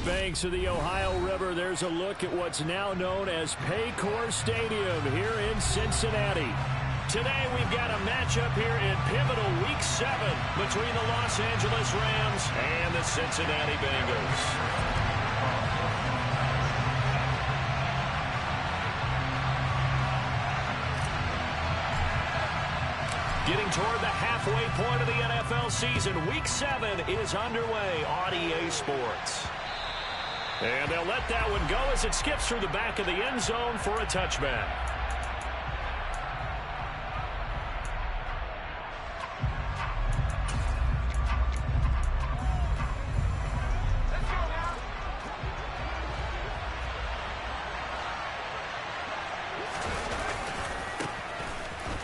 banks of the Ohio River, there's a look at what's now known as Paycor Stadium here in Cincinnati. Today we've got a matchup here in pivotal Week 7 between the Los Angeles Rams and the Cincinnati Bengals. Getting toward the halfway point of the NFL season, Week 7 is underway on EA Sports. And they'll let that one go as it skips through the back of the end zone for a touchback.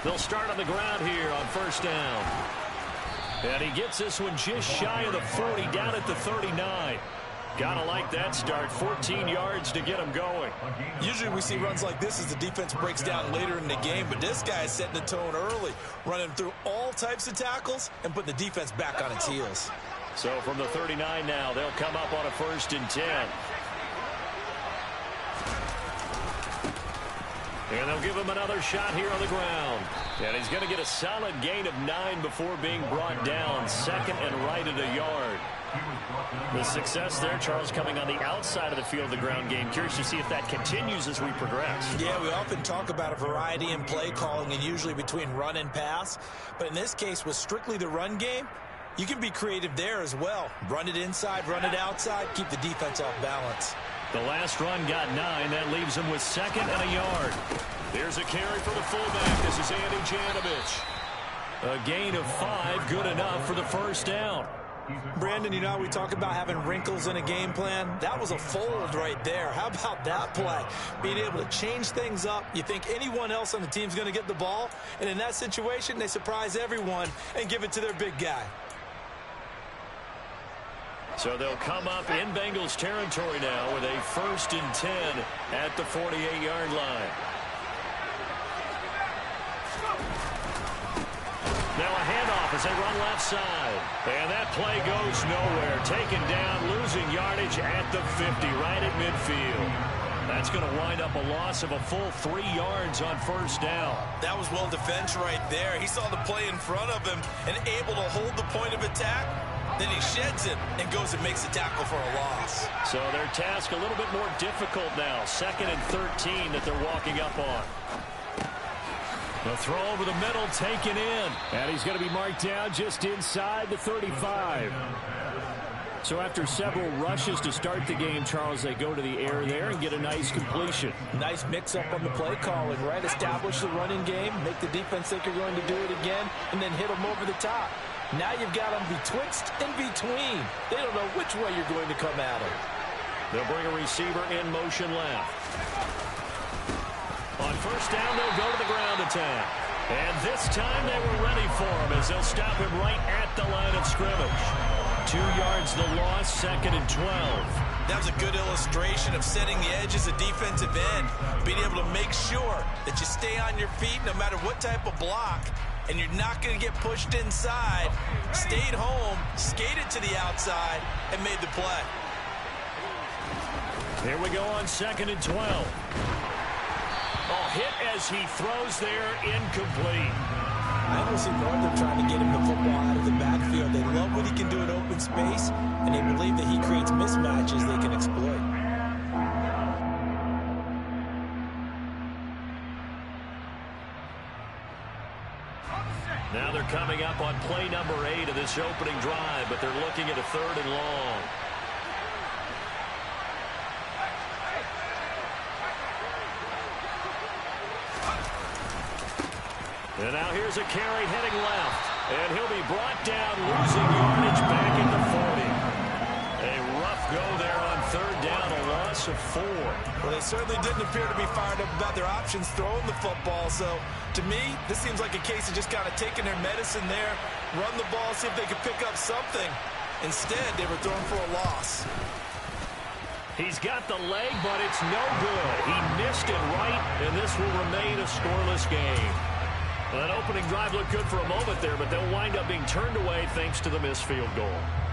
They'll start on the ground here on first down. And he gets this one just shy of the 40, down at the 39. Gotta like that start. 14 yards to get him going. Usually we see runs like this as the defense breaks down later in the game, but this guy is setting the tone early, running through all types of tackles and putting the defense back on its heels. So from the 39 now, they'll come up on a 1st and 10. And they'll give him another shot here on the ground. And he's going to get a solid gain of 9 before being brought down. 2nd and right at a yard. The success there, Charles, coming on the outside of the field of the ground game. Curious to see if that continues as we progress. Yeah, we often talk about a variety in play calling and usually between run and pass. But in this case, with strictly the run game, you can be creative there as well. Run it inside, run it outside, keep the defense off balance. The last run got 9. That leaves him with 2nd and a yard. There's a carry for the fullback. This is Andy Janovich. A gain of 5, good enough for the first down. Brandon, you know how we talk about having wrinkles in a game plan? That was a fold right there. How about that play? Being able to change things up. You think anyone else on the team's going to get the ball, and in that situation, they surprise everyone and give it to their big guy. So they'll come up in Bengals territory now with a 1st and 10 at the 48-yard line. Now a handoff as they run left side. And that play goes nowhere. Taken down, losing yardage at the 50, right at midfield. That's going to wind up a loss of a full 3 yards on first down. That was well defended right there. He saw the play in front of him and able to hold the point of attack. Then he sheds it and goes and makes a tackle for a loss. So their task a little bit more difficult now. 2nd and 13 that they're walking up on. The throw over the middle, taken in. And he's going to be marked down just inside the 35. So after several rushes to start the game, Charles, they go to the air there and get a nice completion. Nice mix-up on the play calling, right? Establish the running game, make the defense think you're going to do it again, and then hit them over the top. Now you've got them betwixt and between. They don't know which way you're going to come at them. They'll bring a receiver in motion left. On first down, they'll go to the ground attack. And this time they were ready for him as they'll stop him right at the line of scrimmage. 2 yards the loss, 2nd and 12. That was a good illustration of setting the edge as a defensive end. Being able to make sure that you stay on your feet no matter what type of block. And you're not going to get pushed inside. Stayed home, skated to the outside, and made the play. Here we go on 2nd and 12. Oh, hit as he throws there, incomplete. I don't see Northern trying to get him the football out of the backfield. They love what he can do in open space, and they believe that he creates mismatches they can exploit. Now they're coming up on play number 8 of this opening drive, but they're looking at a 3rd and long. And now here's a carry heading left. And he'll be brought down, losing yardage back at the 40. A rough go there on 3rd down, a loss of 4. Well, they certainly didn't appear to be fired up about their options throwing the football. So, to me, this seems like a case of just kind of taking their medicine there, run the ball, see if they could pick up something. Instead, they were throwing for a loss. He's got the leg, but it's no good. He missed it right, and this will remain a scoreless game. Well, that opening drive looked good for a moment there, but they'll wind up being turned away thanks to the missed field goal.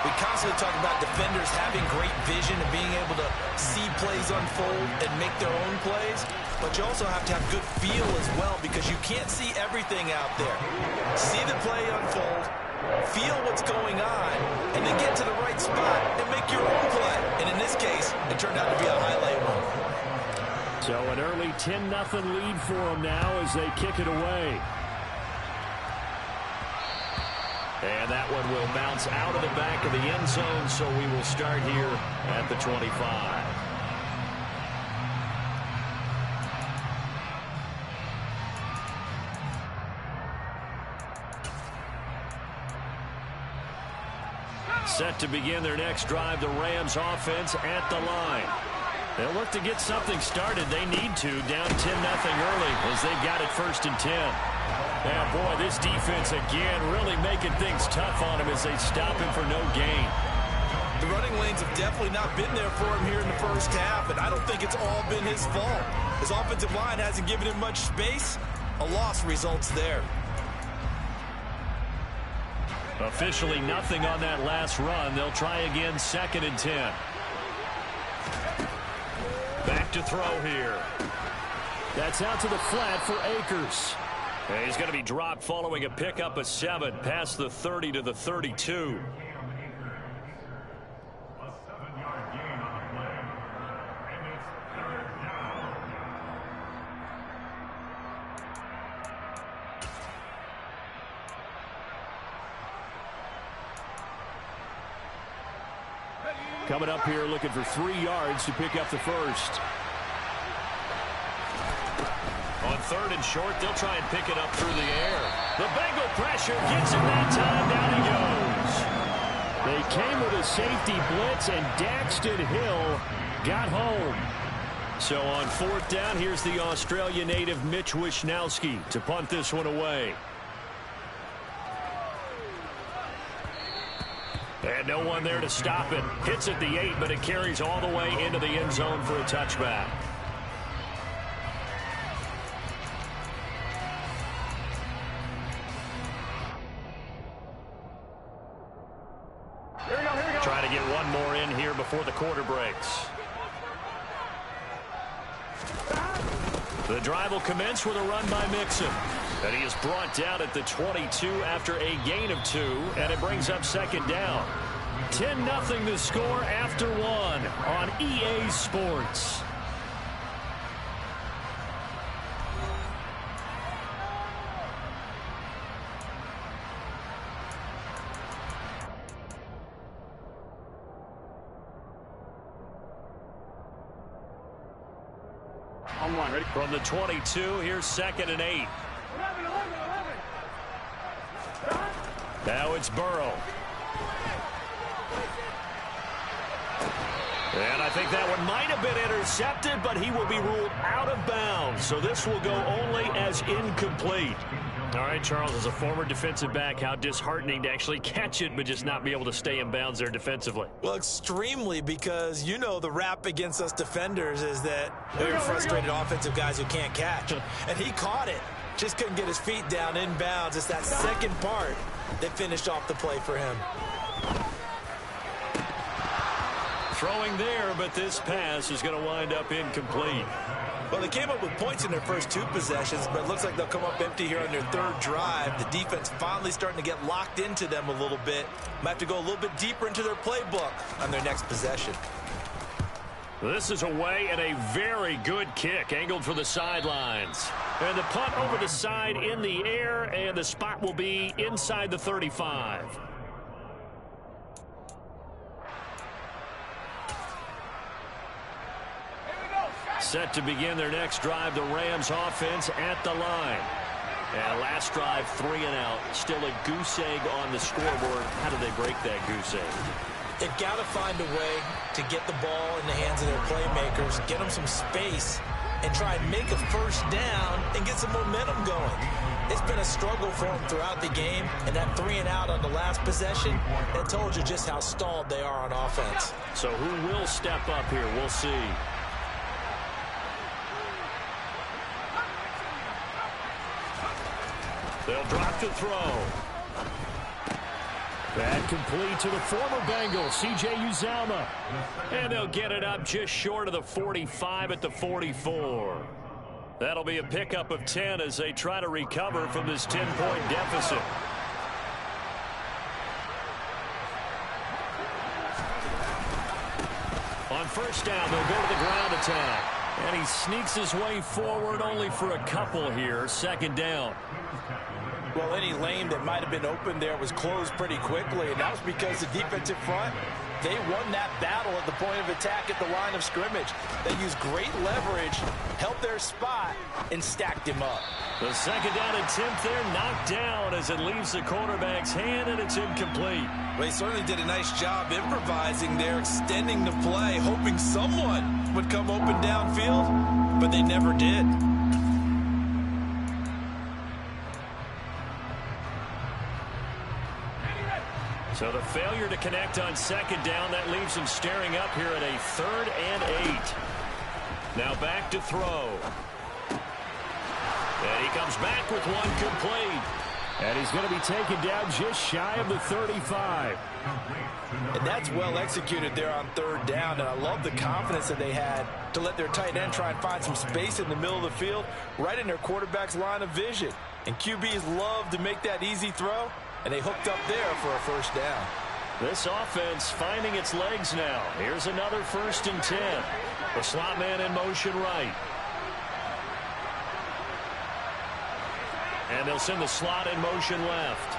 We constantly talk about defenders having great vision and being able to see plays unfold and make their own plays, but you also have to have good feel as well because you can't see everything out there. See the play unfold, feel what's going on, and then get to the right spot and make your own play. And in this case, it turned out to be a highlight one. So an early 10-0 lead for them now as they kick it away. And that one will bounce out of the back of the end zone, so we will start here at the 25. Set to begin their next drive, the Rams offense at the line. They'll look to get something started. They need to, down 10-0 early as they've got it 1st and 10. Yeah, boy, this defense again really making things tough on him as they stop him for no gain. The running lanes have definitely not been there for him here in the first half, and I don't think it's all been his fault. His offensive line hasn't given him much space. A loss results there. Officially nothing on that last run. They'll try again 2nd and 10. Back to throw here. That's out to the flat for Akers. And he's going to be dropped following a pickup of 7 past the 30 to the 32. Coming up here looking for 3 yards to pick up the first. On 3rd and short, they'll try and pick it up through the air. The Bengal pressure gets him that time. Down he goes. They came with a safety blitz, and Daxton Hill got home. So on 4th down, here's the Australia native Mitch Wishnowski to punt this one away. And no one there to stop it. Hits at the 8, but it carries all the way into the end zone for a touchback. Try to get one more in here before the quarter breaks. The drive will commence with a run by Mixon. And he is brought down at the 22 after a gain of 2, and it brings up 2nd down. 10-0 the score after 1 on EA Sports. On 1, ready? From the 22, here's 2nd and 8. 11, 11, 11. Now it's Burrow. And I think that one might have been intercepted, but he will be ruled out of bounds. So this will go only as incomplete. All right, Charles, as a former defensive back, how disheartening to actually catch it, but just not be able to stay in bounds there defensively. Well, extremely, because you know the rap against us defenders is that they're frustrated offensive guys who can't catch. And he caught it. Just couldn't get his feet down in bounds. It's that second part that finished off the play for him. Throwing there, but this pass is going to wind up incomplete. Well, they came up with points in their first 2 possessions, but it looks like they'll come up empty here on their 3rd drive. The defense finally starting to get locked into them a little bit. Might have to go a little bit deeper into their playbook on their next possession. This is away and a very good kick angled for the sidelines. And the punt over the side in the air, and the spot will be inside the 35. Set to begin their next drive, the Rams offense at the line. And last drive, 3 and out. Still a goose egg on the scoreboard. How do they break that goose egg? They've got to find a way to get the ball in the hands of their playmakers, get them some space, and try and make a first down and get some momentum going. It's been a struggle for them throughout the game, and that 3 and out on the last possession, that told you just how stalled they are on offense. So who will step up here? We'll see. They'll drop to throw. That complete to the former Bengal, C.J. Uzomah. And they'll get it up just short of the 45 at the 44. That'll be a pickup of 10 as they try to recover from this 10-point deficit. On first down, they'll go to the ground attack. And he sneaks his way forward only for a couple here. Second down. Well, any lane that might have been open there was closed pretty quickly, and that was because the defensive front, they won that battle at the point of attack at the line of scrimmage. They used great leverage, helped their spot, and stacked him up. The second down attempt there knocked down as it leaves the quarterback's hand, and it's incomplete. Well, he certainly did a nice job improvising there, extending the play, hoping someone would come open downfield, but they never did. So the failure to connect on second down, that leaves him staring up here at a 3rd and 8. Now back to throw. And he comes back with one complete. And he's going to be taken down just shy of the 35. And that's well executed there on 3rd down, and I love the confidence that they had to let their tight end try and find some space in the middle of the field, right in their quarterback's line of vision. And QBs love to make that easy throw, and they hooked up there for a first down. This offense finding its legs now. Here's another 1st and 10. The slot man in motion right. And they'll send the slot in motion left.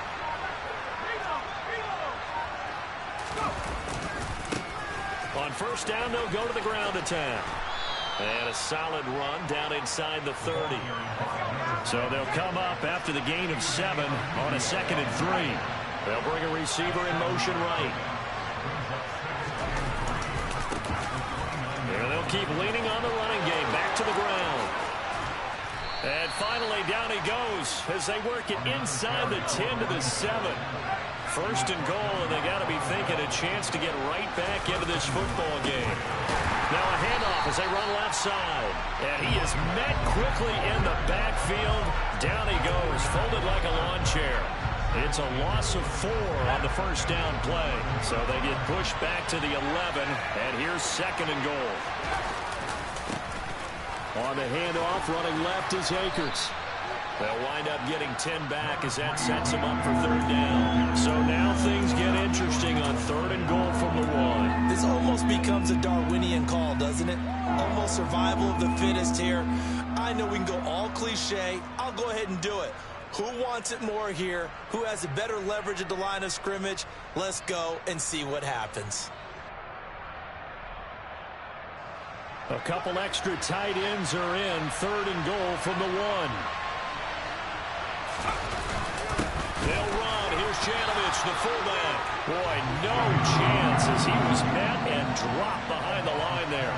On first down, they'll go to the ground attack. And a solid run down inside the 30. So they'll come up after the gain of 7 on a 2nd and 3. They'll bring a receiver in motion right. And they'll keep leaning on the running game. Back to the ground. And finally, down he goes as they work it inside the 10 to the 7. 1st and goal, and they got to be thinking a chance to get right back into this football game. Now a handoff as they run left side. And he is met quickly in the backfield. Down he goes, folded like a lawn chair. It's a loss of 4 on the first down play. So they get pushed back to the 11, and here's 2nd and goal. On the handoff, running left is Akers. They'll wind up getting 10 back as that sets them up for 3rd down. So now things get interesting on 3rd and goal from the 1. This almost becomes a Darwinian call, doesn't it? Almost survival of the fittest here. I know we can go all cliche. I'll go ahead and do it. Who wants it more here? Who has a better leverage at the line of scrimmage? Let's go and see what happens. A couple extra tight ends are in. 3rd and goal from the 1. They'll run. Here's Janovich, the fullback. Boy, no chance as he was met and dropped behind the line there.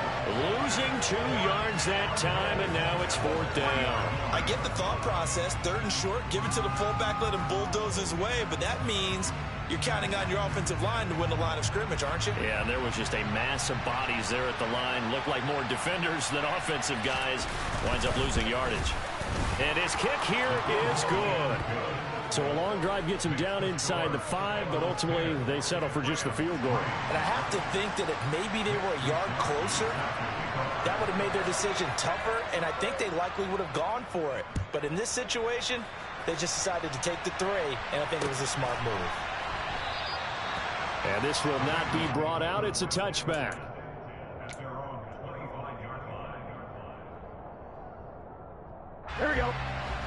Losing 2 yards that time, and now it's 4th down. I get the thought process. 3rd and short, give it to the fullback, let him bulldoze his way, but that means you're counting on your offensive line to win the line of scrimmage, aren't you? Yeah, and there was just a mass of bodies there at the line. Looked like more defenders than offensive guys. Winds up losing yardage. And his kick here is good. So a long drive gets him down inside the 5, but ultimately they settle for just the field goal. And I have to think that if maybe they were a yard closer, that would have made their decision tougher, and I think they likely would have gone for it. But in this situation, they just decided to take the 3, and I think it was a smart move. And this will not be brought out. It's a touchback. Here we go.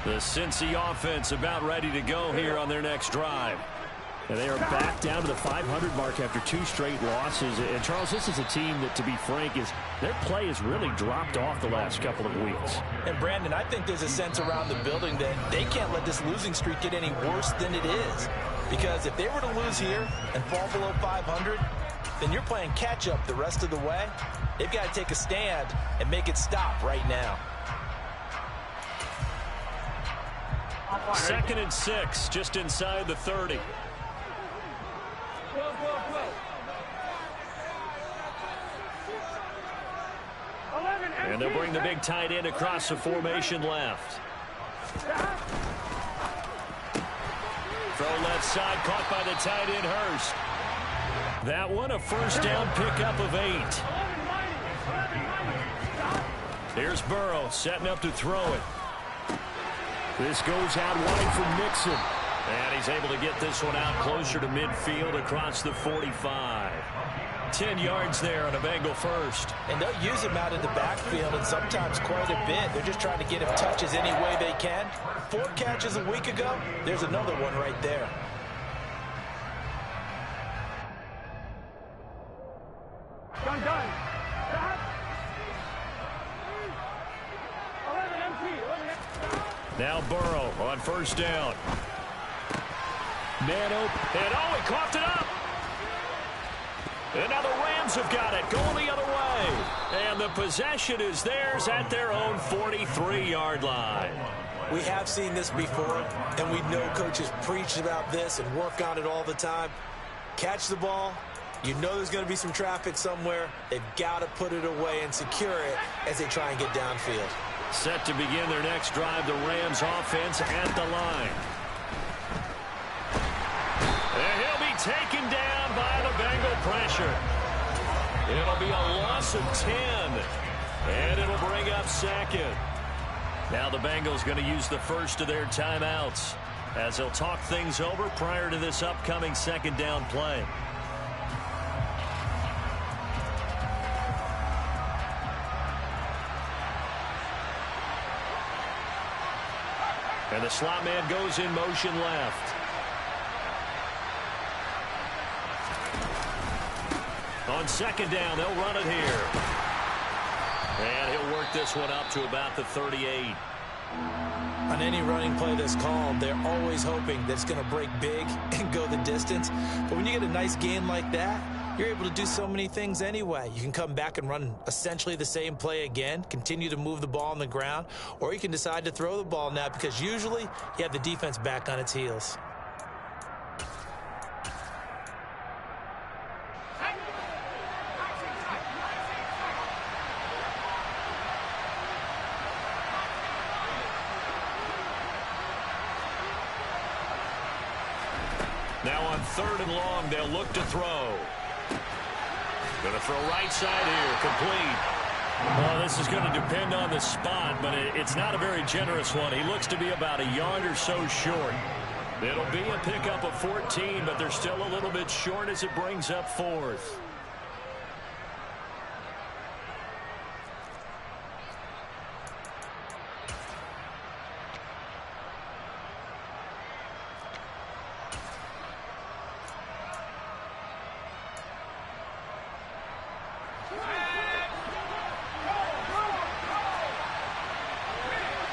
The Cincy offense about ready to go here on their next drive. And they are back down to the 500 mark after 2 straight losses. And, Charles, this is a team that, to be frank, their play has really dropped off the last couple of weeks. And, Brandon, I think there's a sense around the building that they can't let this losing streak get any worse than it is. Because if they were to lose here and fall below 500, then you're playing catch-up the rest of the way. They've got to take a stand and make it stop right now. 2nd and 6, just inside the 30. And they'll bring the big tight end across the formation left. Throw left side, caught by the tight end, Hurst. That one, a first down pickup of 8. Here's Burrow, setting up to throw it. This goes out wide for Mixon. And he's able to get this one out closer to midfield across the 45. 10 yards there on a Bengal first. And they'll use him out in the backfield, and sometimes quite a bit. They're just trying to get him touches any way they can. 4 catches a week ago. There's another one right there. Done. Now Burrow on first down. Man open, and he coughed it up. And now the Rams have got it, going the other way. And the possession is theirs at their own 43-yard line. We have seen this before, and we know coaches preach about this and work on it all the time. Catch the ball. You know there's going to be some traffic somewhere. They've got to put it away and secure it as they try and get downfield. Set to begin their next drive, the Rams offense at the line. And he'll be taken down by the Bengal pressure. It'll be a loss of 10. And it'll bring up second. Now the Bengals going to use the first of their timeouts as they'll talk things over prior to this upcoming second down play. And the slot man goes in motion left. On second down, they'll run it here. And he'll work this one up to about the 38. On any running play that's called, they're always hoping that it's going to break big and go the distance. But when you get a nice gain like that, you're able to do so many things anyway. You can come back and run essentially the same play again, continue to move the ball on the ground, or you can decide to throw the ball now because usually you have the defense back on its heels. Now on third and long, they'll look to throw. Going to throw right side here, complete. Well, this is going to depend on the spot, but it's not a very generous one. He looks to be about a yard or so short. It'll be a pickup of 14, but they're still a little bit short as it brings up fourth.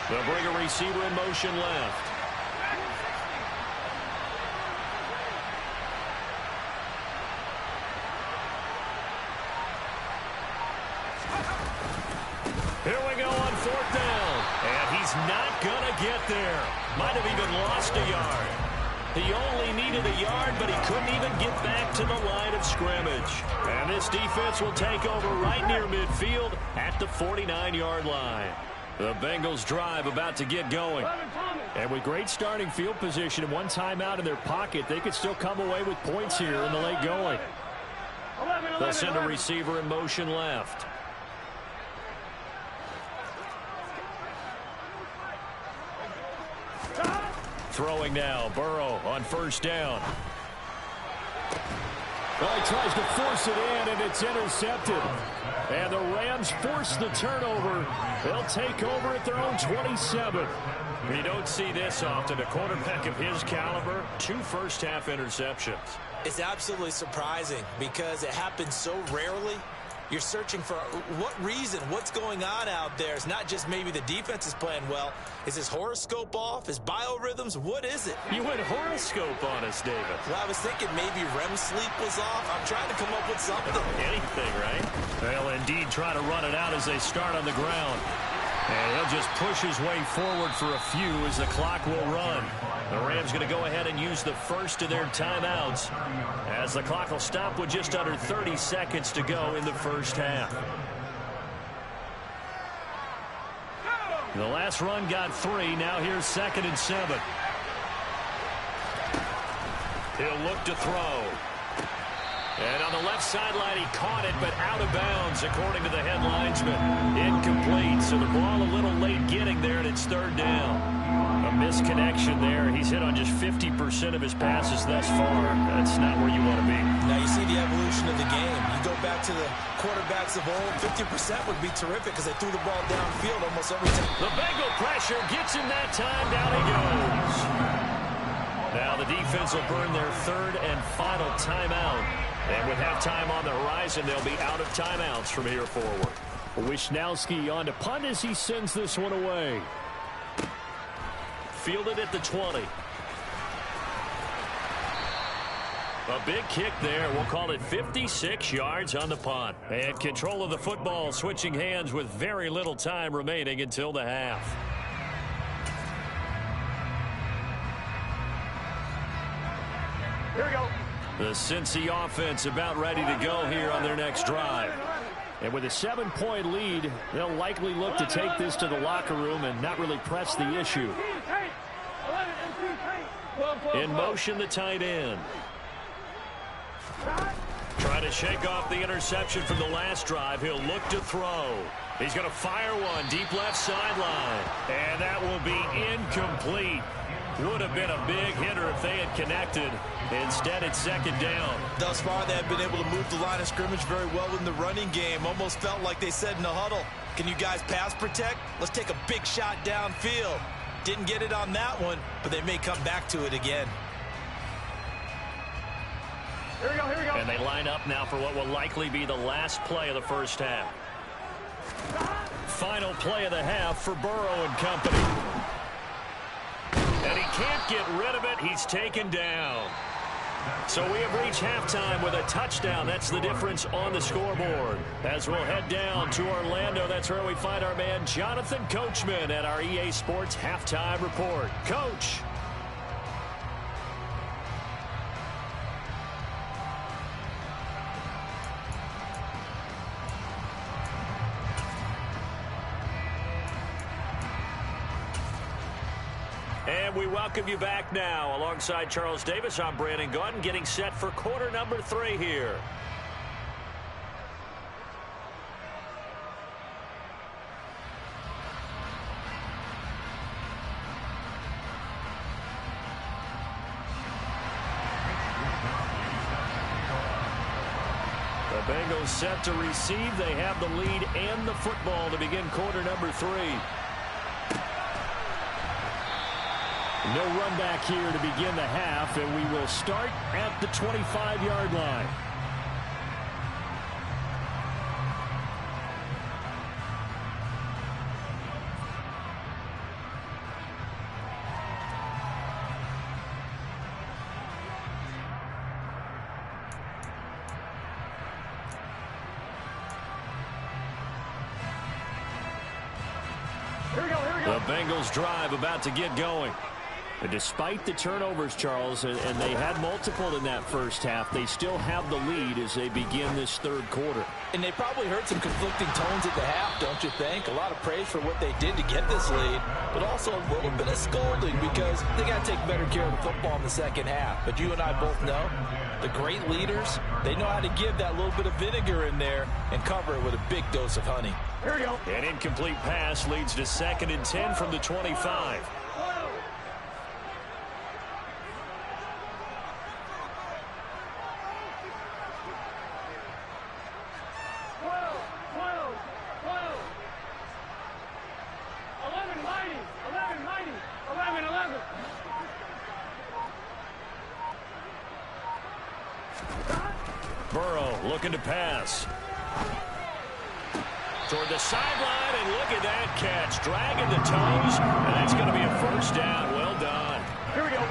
They'll bring a receiver in motion left. Here we go on fourth down. And he's not going to get there. Might have even lost a yard. He only needed a yard, but he couldn't even get back to the line of scrimmage. And this defense will take over right near midfield at the 49-yard line. The Bengals drive about to get going. And with great starting field position and one timeout in their pocket, they could still come away with points here in the late going. They'll send a receiver in motion left. Throwing now, Burrow on first down. Well, he tries to force it in, and it's intercepted. And the Rams force the turnover. They'll take over at their own 27. We don't see this often. A quarterback of his caliber, 2 first-half interceptions. It's absolutely surprising because it happens so rarely. You're searching for what reason, what's going on out there. It's not just maybe the defense is playing well. Is his horoscope off? His biorhythms? What is it? You went horoscope on us, David. Well, I was thinking maybe REM sleep was off. I'm trying to come up with something. Anything, right? They'll indeed try to run it out as they start on the ground. And he'll just push his way forward for a few as the clock will run. The Rams going to go ahead and use the first of their timeouts as the clock will stop with just under 30 seconds to go in the first half. The last run got 3. Now here's 2nd and 7. He'll look to throw. And on the left sideline, he caught it, but out of bounds, according to the head linesman. Incomplete, so the ball a little late getting there, and it's third down. A misconnection there. He's hit on just 50% of his passes thus far. That's not where you want to be. Now you see the evolution of the game. You go back to the quarterbacks of old, 50% would be terrific because they threw the ball downfield almost every time. The Bengal pressure gets him that time. Down he goes. Now the defense will burn their third and final timeout. And with halftime on the horizon, they'll be out of timeouts from here forward. Wisnowski on to punt as he sends this one away. Fielded at the 20. A big kick there. We'll call it 56 yards on the punt. And control of the football switching hands with very little time remaining until the half. Here we go. The Cincy offense about ready to go here on their next drive. And with a 7-point lead, they'll likely look to take this to the locker room and not really press the issue. In motion, the tight end. Trying to shake off the interception from the last drive. He'll look to throw. He's going to fire one deep left sideline. And that will be incomplete. Would have been a big hitter if they had connected. Instead, it's second down. Thus far, they have been able to move the line of scrimmage very well in the running game. Almost felt like they said in the huddle, can you guys pass protect? Let's take a big shot downfield. Didn't get it on that one, but they may come back to it again. Here we go, here we go. And they line up now for what will likely be the last play of the first half. Final play of the half for Burrow and company. And he can't get rid of it. He's taken down. So we have reached halftime with a touchdown. That's the difference on the scoreboard. As we'll head down to Orlando, that's where we find our man Jonathan Coachman at our EA Sports Halftime Report. Coach. And we welcome you back now. Alongside Charles Davis, I'm Brandon Gaudin, getting set for quarter number 3 here. The Bengals set to receive. They have the lead and the football to begin quarter number 3. No run back here to begin the half, and we will start at the 25-yard line. Here we go, here we go. The Bengals drive about to get going. And despite the turnovers, Charles, and they had multiple in that first half, they still have the lead as they begin this third quarter. And they probably heard some conflicting tones at the half, don't you think? A lot of praise for what they did to get this lead, but also a little bit of scolding because they got to take better care of the football in the second half. But you and I both know the great leaders, they know how to give that little bit of vinegar in there and cover it with a big dose of honey. Here we go. An incomplete pass leads to 2nd and 10 from the 25. Burrow looking to pass. Toward the sideline, and look at that catch. Dragging the toes, and that's going to be a first down. Well done. Here we go.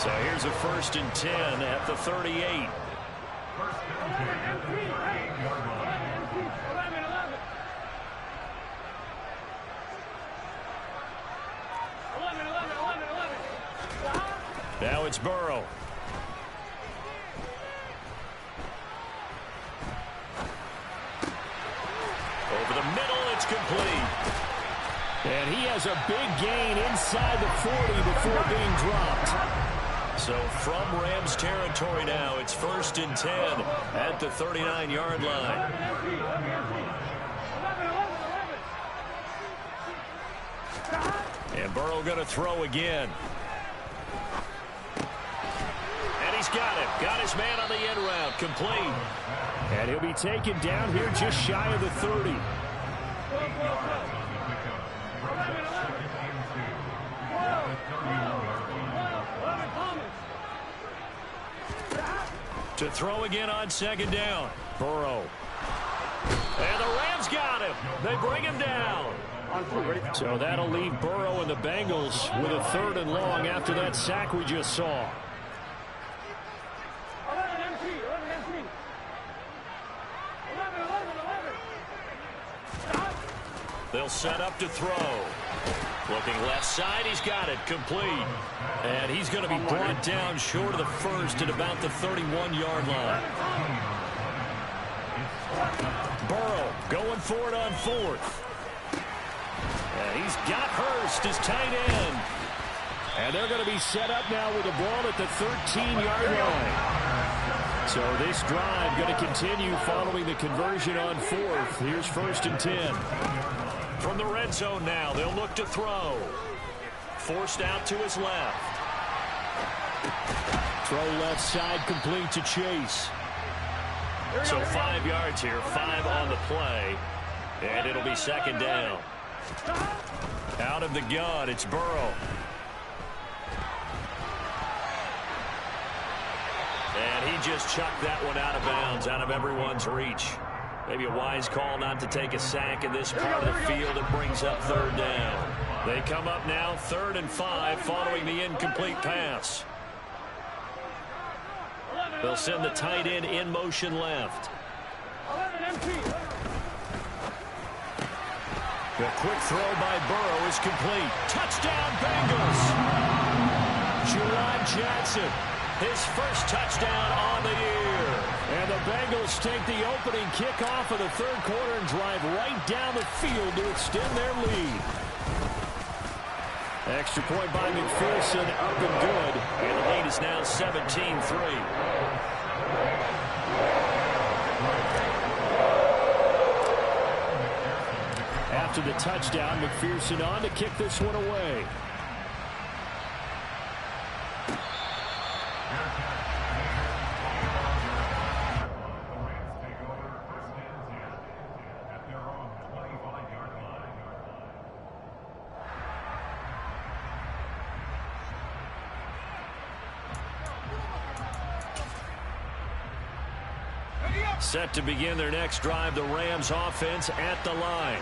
So here's a 1st and 10 at the 38. Now it's Burrow. Over the middle, it's complete. And he has a big gain inside the 40 before being dropped. So from Rams territory now, it's 1st and 10 at the 39-yard line. And Burrow going to throw again. And he's got him. Got his man on the end route. Complete. And he'll be taken down here just shy of the 30. To throw again on 2nd down. Burrow. And the Rams got him. They bring him down. So that'll leave Burrow and the Bengals with a 3rd and long after that sack we just saw. They'll set up to throw. Looking left side, he's got it, complete. And he's going to be brought down short of the 1st at about the 31-yard line. Burrow going for it on 4th. And he's got Hurst, his tight end. And they're going to be set up now with the ball at the 13-yard line. So this drive going to continue following the conversion on 4th. Here's 1st and 10. From the red zone now, they'll look to throw. Forced out to his left. Throw left side, complete to Chase. So 5 yards here, 5 on the play. And it'll be 2nd down. Out of the gun, it's Burrow. And he just chucked that one out of bounds, out of everyone's reach. Maybe a wise call not to take a sack in this part of the field. It brings up 3rd down. They come up now 3rd and 5 following the incomplete pass. They'll send the tight end in motion left. The quick throw by Burrow is complete. Touchdown Bengals. Juwan Johnson, his 1st touchdown on the year. And the Bengals take the opening kickoff of the 3rd quarter and drive right down the field to extend their lead. Extra point by McPherson, up and good. And the lead is now 17-3. After the touchdown, McPherson on to kick this one away. Set to begin their next drive, the Rams offense at the line.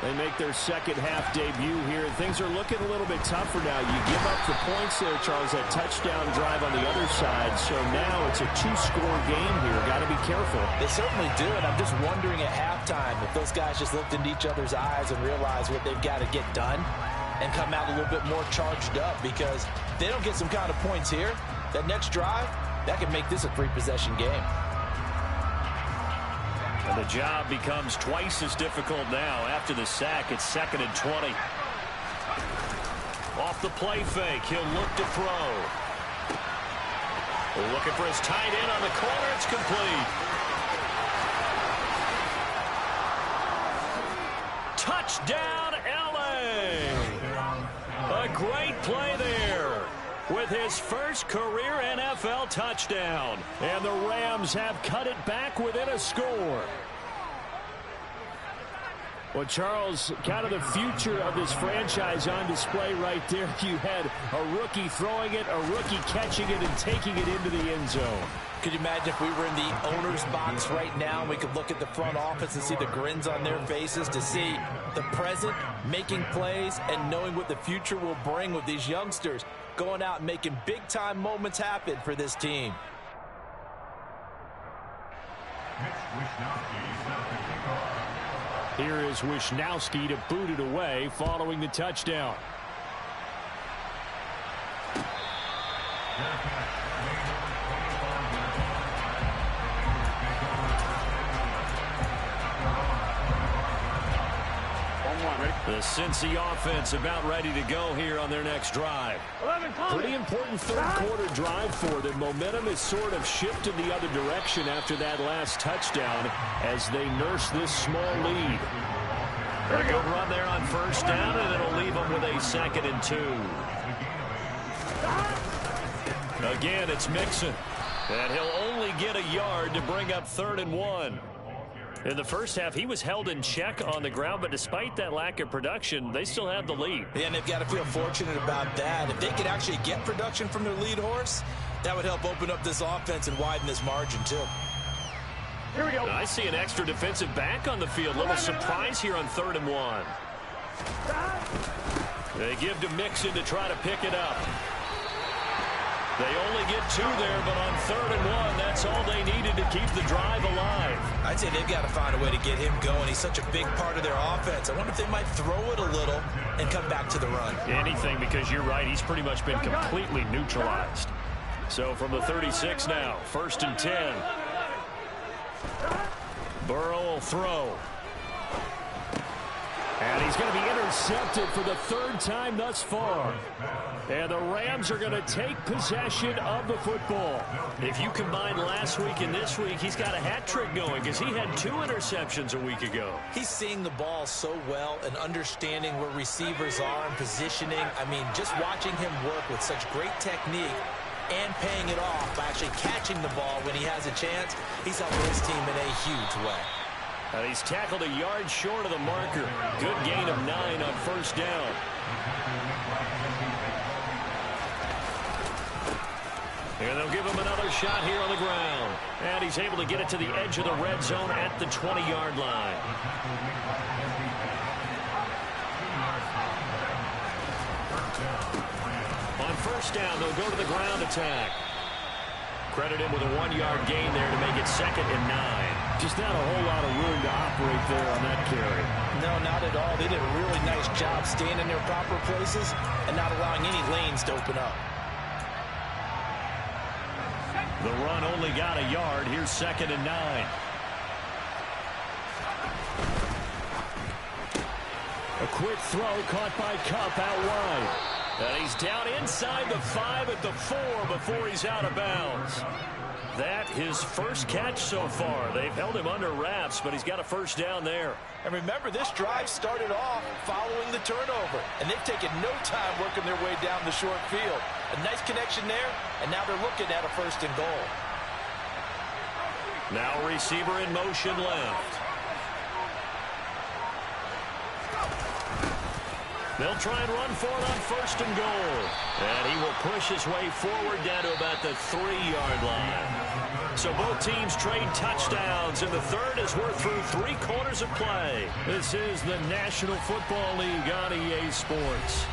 They make their 2nd half debut here, and things are looking a little bit tougher now. You give up the points there, Charles, that touchdown drive on the other side. So now it's a 2-score game here. Got to be careful. They certainly do, and I'm just wondering at halftime if those guys just looked into each other's eyes and realized what they've got to get done and come out a little bit more charged up, because if they don't get some kind of points here, that next drive, that could make this a 3-possession game. And the job becomes twice as difficult now after the sack. It's 2nd and 20. Off the play fake, he'll look to throw. Looking for his tight end on the corner. It's complete. Touchdown, L.A. A great play there with his 1st career NFL touchdown. And the Rams have cut it back within a score. Well, Charles, kind of the future of this franchise on display right there. You had a rookie throwing it, a rookie catching it, and taking it into the end zone. Could you imagine if we were in the owner's box right now and we could look at the front office and see the grins on their faces, to see the present making plays and knowing what the future will bring with these youngsters going out and making big-time moments happen for this team. Here is Wisnowski to boot it away following the touchdown. The Cincy offense about ready to go here on their next drive. Pretty important third-quarter drive for them. Momentum has sort of shifted the other direction after that last touchdown as they nurse this small lead. A good run there on first down, and it'll leave them with a 2nd and 2. Again, it's Mixon. And he'll only get a yard to bring up 3rd and 1. In the first half, he was held in check on the ground, but despite that lack of production, they still have the lead. Yeah, and they've got to feel fortunate about that. If they could actually get production from their lead horse, that would help open up this offense and widen this margin, too. Here we go. I see an extra defensive back on the field. Little surprise here on 3rd and 1. They give to Mixon to try to pick it up. They only get 2 there, but on 3rd and 1, that's all they needed to keep the drive alive. I'd say they've got to find a way to get him going. He's such a big part of their offense. I wonder if they might throw it a little and come back to the run. Anything, because you're right, he's pretty much been completely neutralized. So from the 36 now, 1st and 10. Burrow will throw. And he's going to be intercepted for the 3rd time thus far. And the Rams are going to take possession of the football. If you combine last week and this week, he's got a hat trick going because he had 2 interceptions a week ago. He's seeing the ball so well and understanding where receivers are and positioning. I mean, just watching him work with such great technique and paying it off by actually catching the ball when he has a chance, he's helping his team in a huge way. And he's tackled a yard short of the marker. Good gain of 9 on first down. And they'll give him another shot here on the ground. And he's able to get it to the edge of the red zone at the 20-yard line. On first down, they'll go to the ground attack. Credit him with a 1-yard gain there to make it 2nd and 9. Just not a whole lot of room to operate there on that carry. No, not at all. They did a really nice job staying in their proper places and not allowing any lanes to open up. The run only got a yard. Here's 2nd and 9. A quick throw caught by Kupp out wide. And he's down inside the 5 at the 4 before he's out of bounds. That his first catch so far. They've held him under wraps, but he's got a first down there. And remember, this drive started off following the turnover, and they've taken no time working their way down the short field. A nice connection there, and now they're looking at a 1st and goal. Now receiver in motion left. They'll try and run for it on 1st and goal. And he will push his way forward down to about the 3-yard line. So both teams trade touchdowns, and the 3rd as we're through 3 quarters of play. This is the National Football League on EA Sports.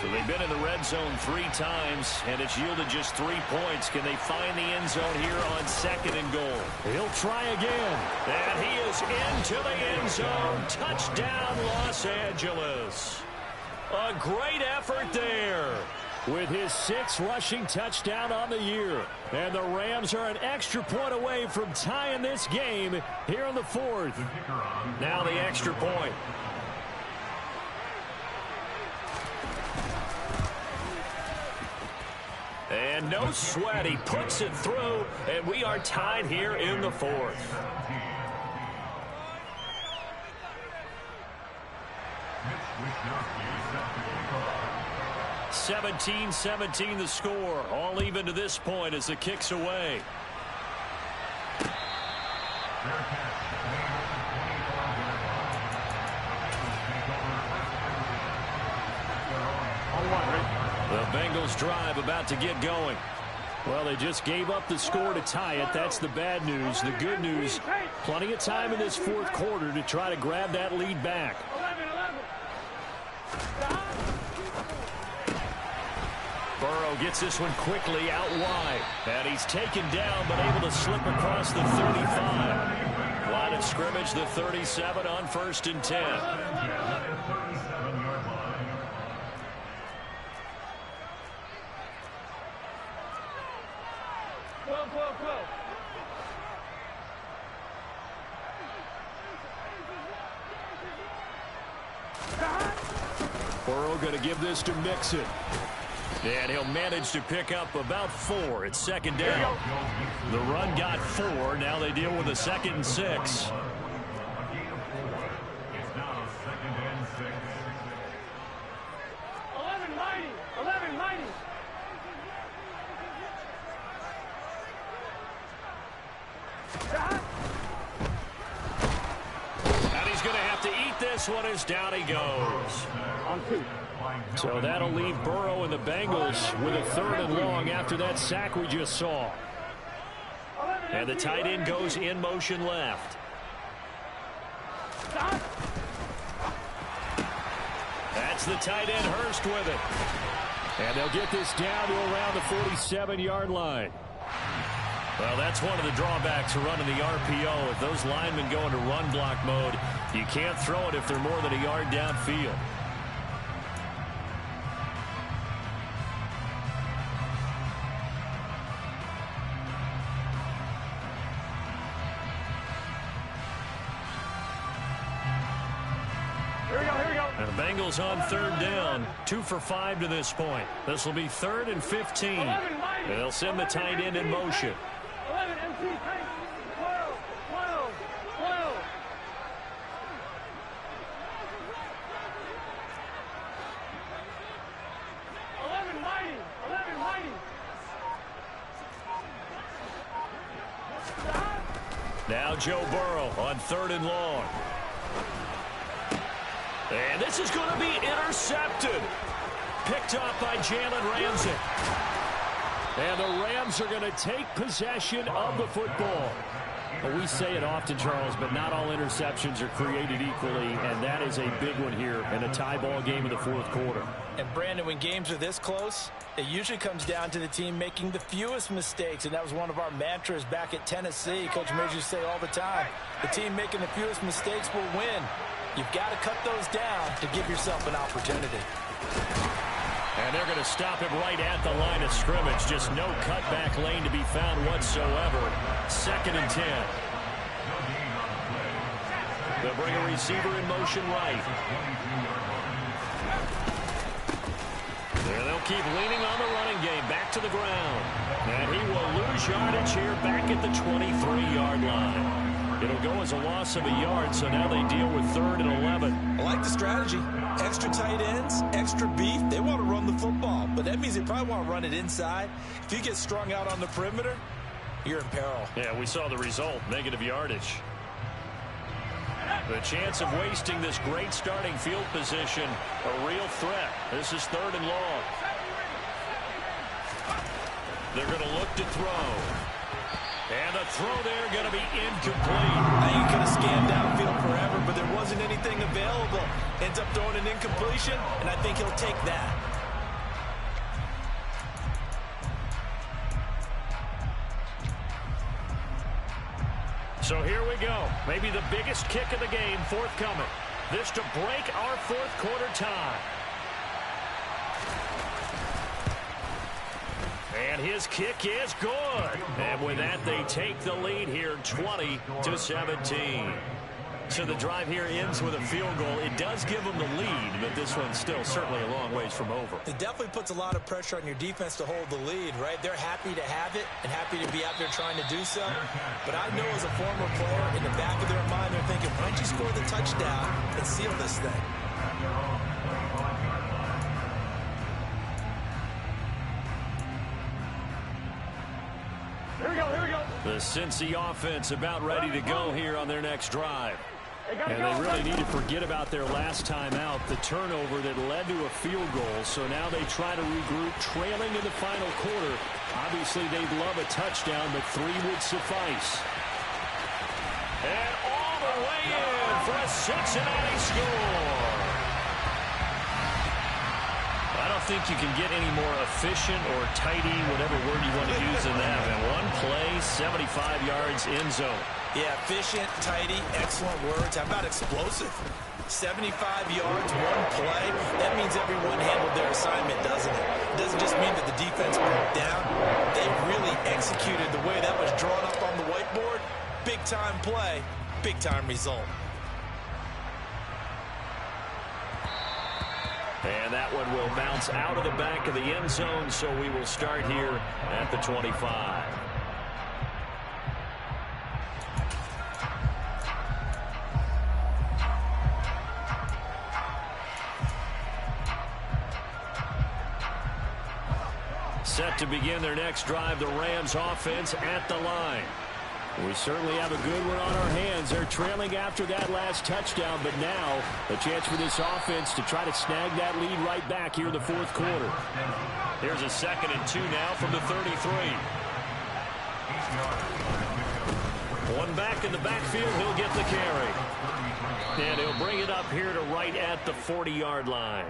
So they've been in the red zone 3 times, and it's yielded just 3 points. Can they find the end zone here on 2nd and goal? He'll try again. And he is into the end zone. Touchdown, Los Angeles. A great effort there with his 6th rushing touchdown on the year. And the Rams are an extra point away from tying this game here in the 4th. Now the extra point. And no sweat, he puts it through, and we are tied here in the 4th. (17-17) the score, all even to this point as the kick's away. The Bengals drive about to get going. Well, they just gave up the score to tie it. That's the bad news. The good news, plenty of time in this 4th quarter to try to grab that lead back. Burrow gets this one quickly out wide. And he's taken down, but able to slip across the 35. Line of scrimmage, the 37 on 1st and 10. Burrow going to give this to Mixon. And he'll manage to pick up about 4. It's second down. The run got 4. Now they deal with a 2nd and 6. This one is down he goes. So that'll leave Burrow and the Bengals with a 3rd and long after that sack we just saw. And the tight end goes in motion left. That's the tight end, Hurst, with it. And they'll get this down to around the 47-yard line. Well, that's one of the drawbacks of running the RPO. If those linemen go into run block mode, you can't throw it if they're more than a yard downfield. Here we go. And the Bengals on 3rd down. 2 for 5 to this point. This will be 3rd and 15. And they'll send the tight end in motion. 11, MC, 12, 12, 12. Now Joe Burrow on 3rd and long. And this is going to be intercepted. Picked off by Jalen Ramsey. And the Rams are going to take possession of the football. Well, we say it often, Charles, but not all interceptions are created equally, and that is a big one here in a tie ball game in the 4th quarter. And, Brandon, when games are this close, it usually comes down to the team making the fewest mistakes, and that was one of our mantras back at Tennessee. Coach Major used to say all the time, the team making the fewest mistakes will win. You've got to cut those down to give yourself an opportunity. And they're going to stop him right at the line of scrimmage. Just no cutback lane to be found whatsoever. 2nd and 10. They'll bring a receiver in motion right. There they'll keep leaning on the running game. Back to the ground. And he will lose yardage here back at the 23-yard line. It'll go as a loss of a yard, so now they deal with 3rd and 11. I like the strategy. Extra tight ends, extra beef. They want to run the football, but that means they probably want to run it inside. If you get strung out on the perimeter, you're in peril. Yeah, we saw the result, negative yardage. The chance of wasting this great starting field position, a real threat. This is 3rd and long. They're going to look to throw. And the throw there going to be incomplete. Now you could have scanned downfield forever, but there wasn't anything available. Ends up throwing an incompletion, and I think he'll take that. So here we go. Maybe the biggest kick of the game forthcoming. This to break our 4th quarter tie. And his kick is good. And with that, they take the lead here, 20-17. So the drive here ends with a field goal. It does give them the lead, but this one's still certainly a long ways from over. It definitely puts a lot of pressure on your defense to hold the lead, right? They're happy to have it and happy to be out there trying to do so. But I know as a former player, in the back of their mind, they're thinking, why don't you score the touchdown and seal this thing? Here we go. The Cincy offense about ready to go here on their next drive. And they really need to forget about their last time out, the turnover that led to a field goal. So now they try to regroup, trailing in the final quarter. Obviously, they'd love a touchdown, but 3 would suffice. And all the way in for a Cincinnati score. I don't think you can get any more efficient or tidy, whatever word you want to use in that. And one play, 75 yards in zone. Yeah, efficient, tidy, excellent words. How about explosive? 75 yards, one play. That means everyone handled their assignment, doesn't it? It doesn't just mean that the defense broke down. They really executed the way that was drawn up on the whiteboard. Big-time play, big-time result. And that one will bounce out of the back of the end zone, so we will start here at the 25. Set to begin their next drive, the Rams offense at the line. We certainly have a good one on our hands. They're trailing after that last touchdown, but now a chance for this offense to try to snag that lead right back here in the fourth quarter. Here's a 2nd and 2 now from the 33. One back in the backfield, he'll get the carry. And he'll bring it up here to right at the 40-yard line.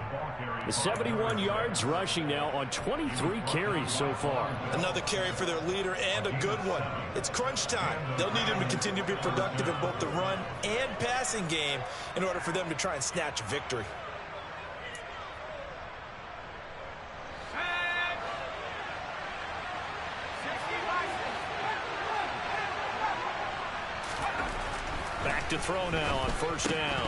The 71 yards rushing now on 23 carries so far. Another carry for their leader and a good one. It's crunch time. They'll need him to continue to be productive in both the run and passing game in order for them to try and snatch a victory. Back to throw now on 1st down.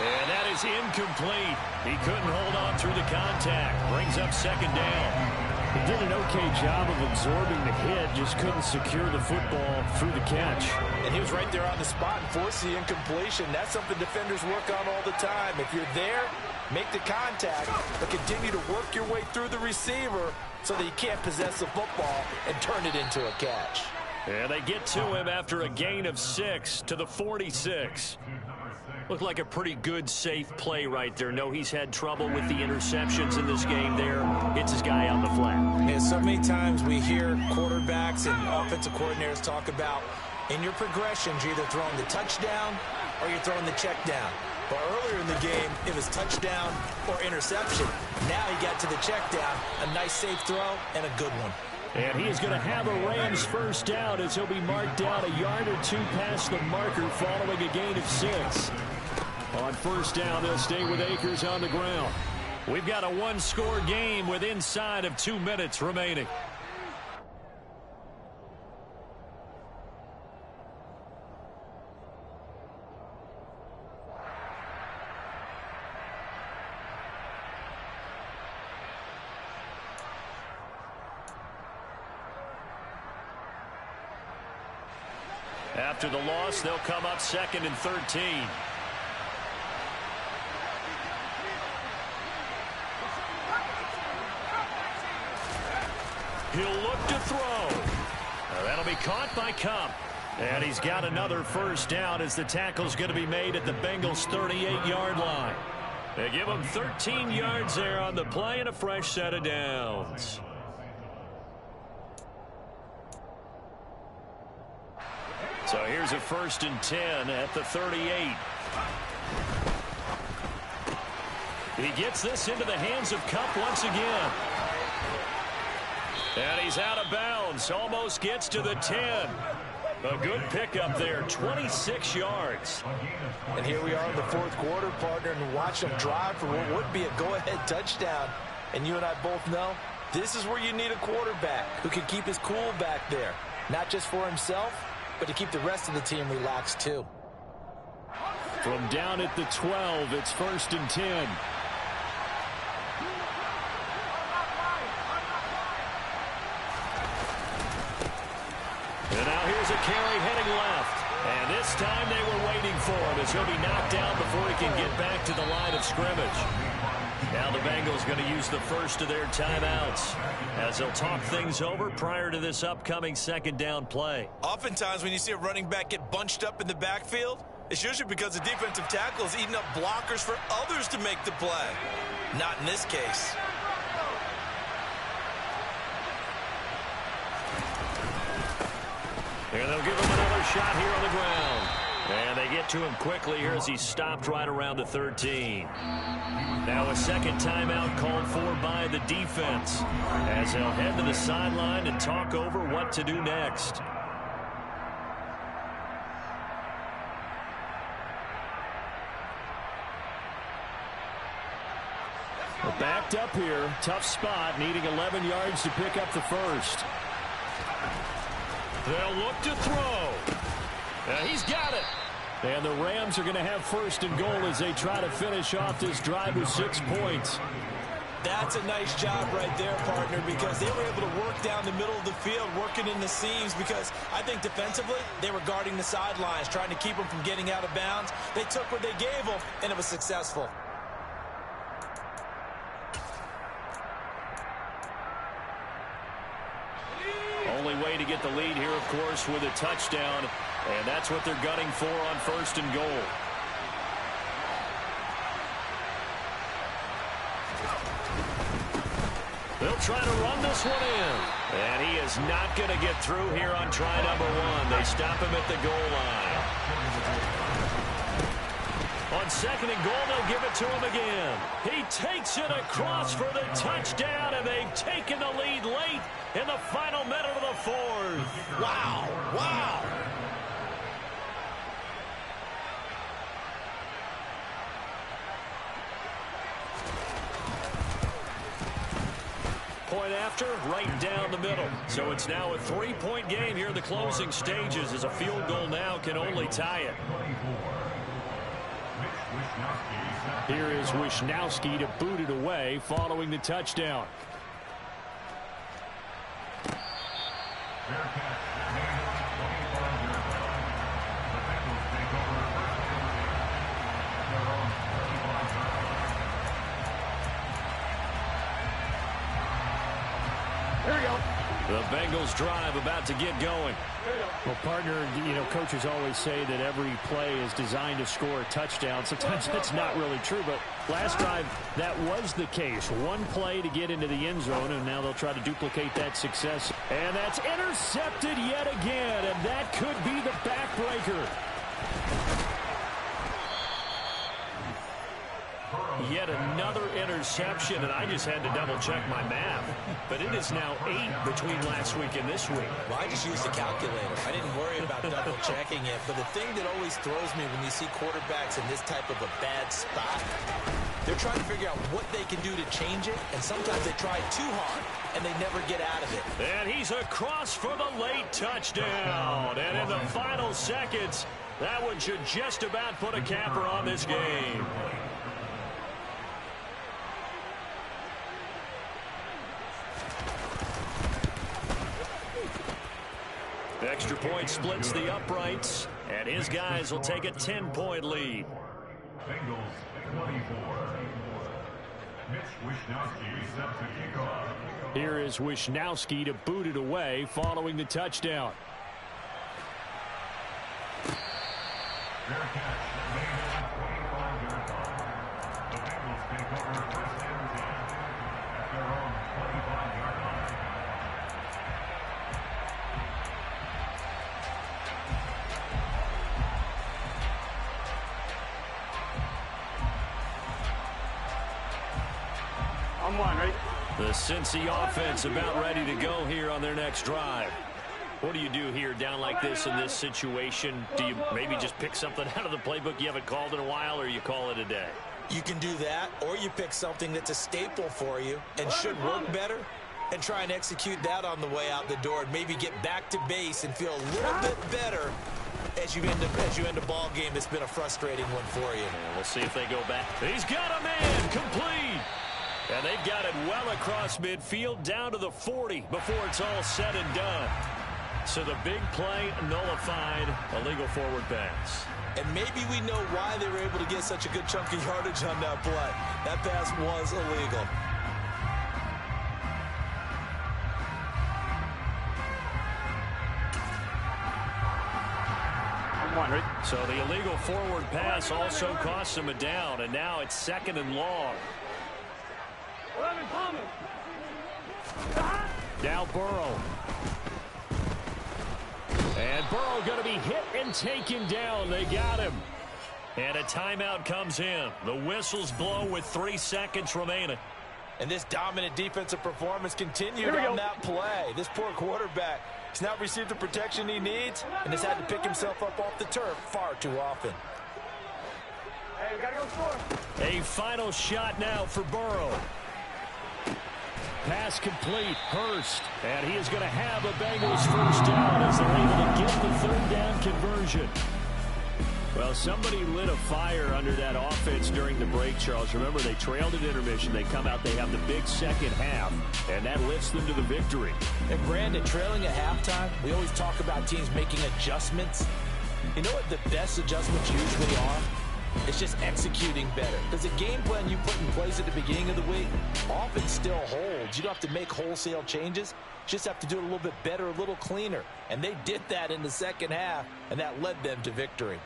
And that is incomplete. He couldn't hold on through the contact. Brings up 2nd down. He did an okay job of absorbing the hit, just couldn't secure the football through the catch. And he was right there on the spot and forced the incompletion. That's something defenders work on all the time. If you're there, make the contact, but continue to work your way through the receiver so that you can't possess the football and turn it into a catch. And they get to him after a gain of 6 to the 46. Looked like a pretty good, safe play right there. No, he's had trouble with the interceptions in this game there. Hits his guy on the flat. Yeah, so many times we hear quarterbacks and offensive coordinators talk about in your progressions, you're either throwing the touchdown or you're throwing the check down. But earlier in the game, it was touchdown or interception. Now he got to the check down, a nice safe throw, and a good one. And he is going to have a Rams 1st down as he'll be marked down a yard or 2 past the marker following a gain of 6. On 1st down, they'll stay with Akers on the ground. We've got a 1-score game with inside of 2 minutes remaining. After the loss, they'll come up 2nd and 13. He'll look to throw. That'll be caught by Cup. And he's got another 1st down as the tackle's going to be made at the Bengals' 38-yard line. They give him 13 yards there on the play and a fresh set of downs. So here's a 1st and 10 at the 38. He gets this into the hands of Cup once again. And he's out of bounds. Almost gets to the 10. A good pickup there, 26 yards. And here we are in the fourth quarter, partner, and watch them drive for what would be a go-ahead touchdown. And you and I both know this is where you need a quarterback who can keep his cool back there. Not just for himself, but to keep the rest of the team relaxed too. From down at the 12, it's 1st and 10. And now here's a carry heading left. And this time they were waiting for him as he'll be knocked down before he can get back to the line of scrimmage. Now the Bengals going to use the first of their timeouts as they'll talk things over prior to this upcoming 2nd down play. Oftentimes when you see a running back get bunched up in the backfield, it's usually because the defensive tackle is eating up blockers for others to make the play. Not in this case. And they'll give him another shot here on the ground. And they get to him quickly here as he's stopped right around the 13. Now a 2nd timeout called for by the defense as they'll head to the sideline and talk over what to do next. We're backed up here. Tough spot, needing 11 yards to pick up the 1st. They'll look to throw. He's got it. And the Rams are going to have first and goal as they try to finish off this drive with 6 points. That's a nice job right there, partner, because they were able to work down the middle of the field, working in the seams, because I think defensively they were guarding the sidelines, trying to keep them from getting out of bounds. They took what they gave them, and it was successful. Only way to get the lead here, of course, with a touchdown, and that's what they're gunning for on first and goal. They'll try to run this one in. And he is not going to get through here on try number 1. They stop him at the goal line. On second and goal, they'll give it to him again. He takes it across for the touchdown, and they've taken the lead late in the final minute of the 4th. Wow, wow. Point after, right down the middle. So it's now a 3-point game here in the closing stages, as a field goal now can only tie it. Here is Wisnowski to boot it away following the touchdown. The Bengals drive about to get going. Well, partner, you know, coaches always say that every play is designed to score a touchdown. Sometimes that's not really true, but last drive, that was the case. One play to get into the end zone, and now they'll try to duplicate that success. And that's intercepted yet again, and that could be the backbreaker. Yet another interception, and I just had to double-check my math. But it is now 8 between last week and this week. Well, I just used the calculator. I didn't worry about double-checking it. But the thing that always throws me when you see quarterbacks in this type of a bad spot, they're trying to figure out what they can do to change it, and sometimes they try too hard, and they never get out of it. And he's across for the late touchdown. And in the final seconds, that one should just about put a capper on this game. Extra point splits the uprights, and his guys will take a 10-point lead. Bengals 24. Mitch Wisnowski set to kick off. Here is Wisnowski to boot it away following the touchdown. Fair catch made at the 25-yard line. The Bengals take over first and 10 at their own 25-yard line. On one, right? The Cincy offense about ready to go here on their next drive. What do you do here down like this in this situation? Do you maybe just pick something out of the playbook you haven't called in a while, or you call it a day? You can do that, or you pick something that's a staple for you and should work better and try and execute that on the way out the door and maybe get back to base and feel a little bit better as you end a ball game that's been a frustrating one for you. And we'll see if they go back. He's got a man complete. And they've got it well across midfield down to the 40 before it's all said and done. So the big play nullified, illegal forward pass. And maybe we know why they were able to get such a good chunk of yardage on that play. That pass was illegal. So the illegal forward pass also costs him a down, and now it's 2nd and long. Now Burrow. And Burrow going to be hit and taken down. They got him. And a timeout comes in. The whistles blow with 3 seconds remaining. And this dominant defensive performance continued on that play. This poor quarterback has not received the protection he needs and has had to pick himself up off the turf far too often. Hey, we gotta go score. A final shot now for Burrow. Pass complete. Hurst. And he is going to have a Bengals first down as they're able to get the 3rd down conversion. Well, somebody lit a fire under that offense during the break, Charles. Remember, they trailed at intermission. They come out, they have the big second half, and that lifts them to the victory. And Brandon, trailing at halftime, we always talk about teams making adjustments. You know what the best adjustments usually are? It's just executing better. Because the game plan you put in place at the beginning of the week often still holds. You don't have to make wholesale changes. You just have to do it a little bit better, a little cleaner. And they did that in the second half, and that led them to victory.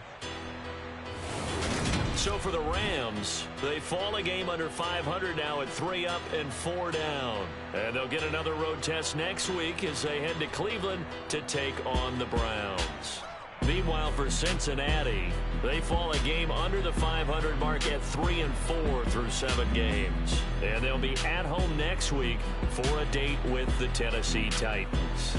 So for the Rams, they fall a game under 500 now at 3 up and 4 down. And they'll get another road test next week as they head to Cleveland to take on the Browns. Meanwhile, for Cincinnati, they fall a game under the 500 mark at 3 and 4 through 7 games. And they'll be at home next week for a date with the Tennessee Titans.